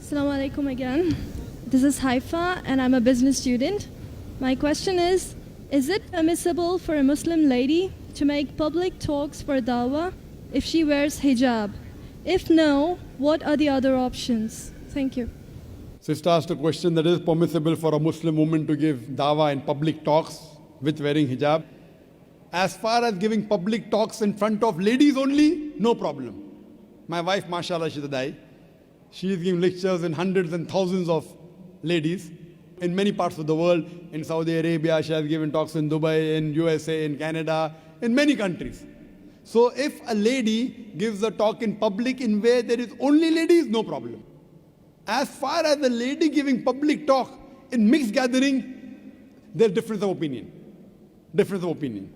Assalamu alaikum again. This is Haifa and I'm a business student. My question is it permissible for a Muslim lady to make public talks for dawah if she wears hijab? If no, what are the other options? Thank you. Sister asked a question that is permissible for a Muslim woman to give dawah in public talks with wearing hijab. As far as giving public talks in front of ladies only, no problem. My wife, mashallah, she's a dai. She is giving lectures in hundreds and thousands of ladies in many parts of the world. In Saudi Arabia, she has given talks in Dubai, in USA, in Canada, in many countries. So if a lady gives a talk in public in where there is only ladies, no problem. As far as a lady giving public talk in mixed gathering, there's difference of opinion. Difference of opinion.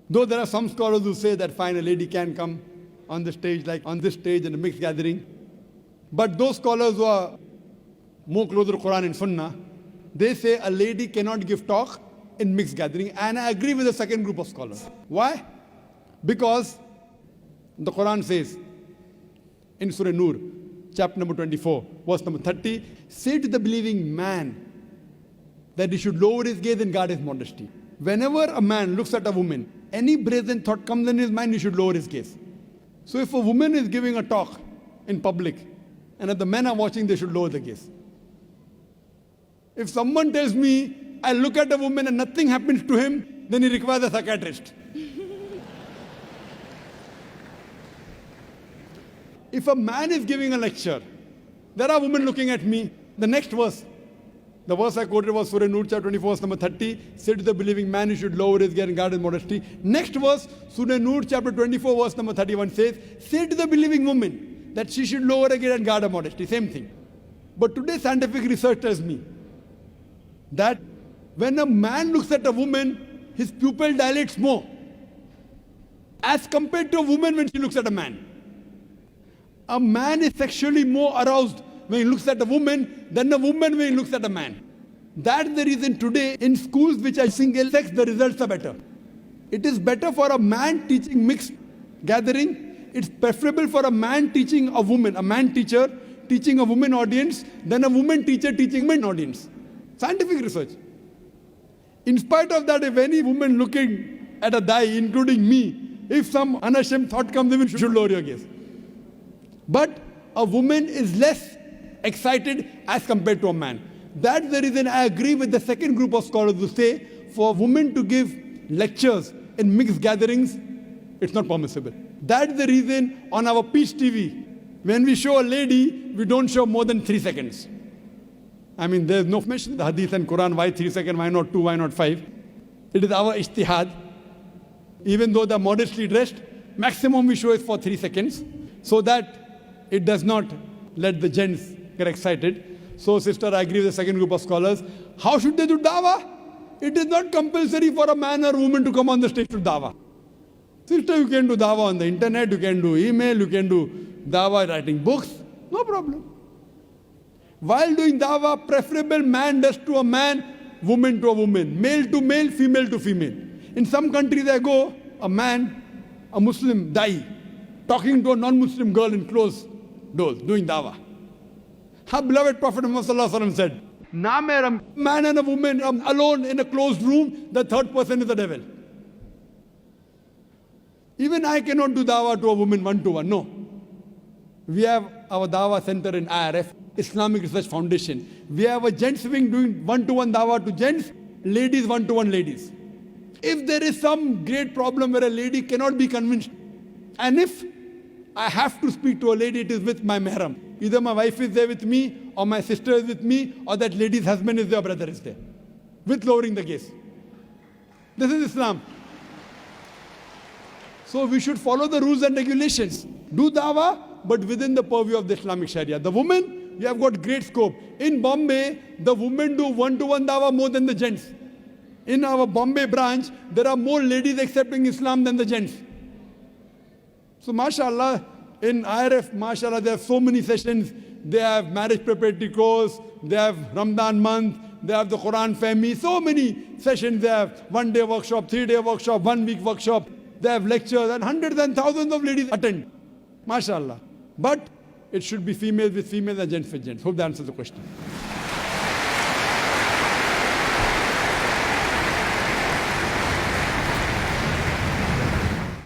Though there are some scholars who say that fine, a lady can come on the stage, like on this stage in a mixed gathering. But those scholars who are more closer to Quran and Sunnah, they say a lady cannot give talk in mixed gathering. And I agree with the second group of scholars. Why? Because the Quran says in Surah Nur, chapter number 24, verse number 30, say to the believing man that he should lower his gaze and guard his modesty. Whenever a man looks at a woman, any brazen thought comes in his mind, he should lower his gaze. So if a woman is giving a talk in public, and if the men are watching, they should lower the gaze. If someone tells me, I look at a woman and nothing happens to him, then he requires a psychiatrist. If a man is giving a lecture, there are women looking at me, the next verse, the verse I quoted was Surah Nur, chapter 24, verse number 30, say to the believing man, he should lower his gaze and guard his modesty. Next verse, Surah Nur, chapter 24, verse number 31 says, say to the believing woman that she should lower her gaze and guard her modesty. Same thing. But today scientific research tells me that when a man looks at a woman, his pupil dilates more as compared to a woman when she looks at a man. A man is sexually more aroused when he looks at a woman than a woman when he looks at a man. That's the reason today in schools which are single sex, the results are better. It is better for a man teaching mixed gathering. It's preferable for a man teaching a woman, a man teacher teaching a woman audience than a woman teacher teaching men audience. Scientific research. In spite of that, if any woman looking at a dai, including me, if some unashamed thought comes in, you should lower your gaze. But a woman is less excited as compared to a man. That's the reason I agree with the second group of scholars who say for a woman to give lectures in mixed gatherings, it's not permissible. That's the reason on our Peace TV, when we show a lady, we don't show more than 3 seconds. I mean, there's no mention in the Hadith and Quran, why 3 seconds, why not 2, why not 5? It is our ijtihad. Even though they're modestly dressed, maximum we show is for 3 seconds, so that it does not let the gents get excited. So, sister, I agree with the second group of scholars. How should they do dawah? It is not compulsory for a man or woman to come on the stage to dawah. Sister, you can do dawah on the internet, you can do email, you can do dawah writing books, no problem. While doing dawah, preferable man does to a man, woman to a woman, male to male, female to female. In some countries I go, a man, a Muslim dai, talking to a non-Muslim girl in closed doors, doing dawah. Our beloved Prophet Muhammad said, "Na mera man and a woman alone in a closed room, the third person is the devil." Even I cannot do dawah to a woman one-to-one, no. We have our dawah center in IRF, Islamic Research Foundation. We have a gents wing doing one-to-one dawah to gents, ladies one-to-one ladies. If there is some great problem where a lady cannot be convinced, and if I have to speak to a lady, it is with my mahram. Either my wife is there with me, or my sister is with me, or that lady's husband is there, or brother is there. With lowering the gaze. This is Islam. So we should follow the rules and regulations. Do dawah, but within the purview of the Islamic Sharia. The women, we have got great scope. In Bombay, the women do one-to-one dawah more than the gents. In our Bombay branch, there are more ladies accepting Islam than the gents. So mashallah, in IRF, mashallah, there are so many sessions. They have marriage preparatory course, they have Ramadan month, they have the Quran family, so many sessions. They have 1-day workshop, 3-day workshop, 1-week workshop. They have lectures and hundreds and thousands of ladies attend. MashaAllah. But it should be females with females and gents with gents. Hope that answers the question.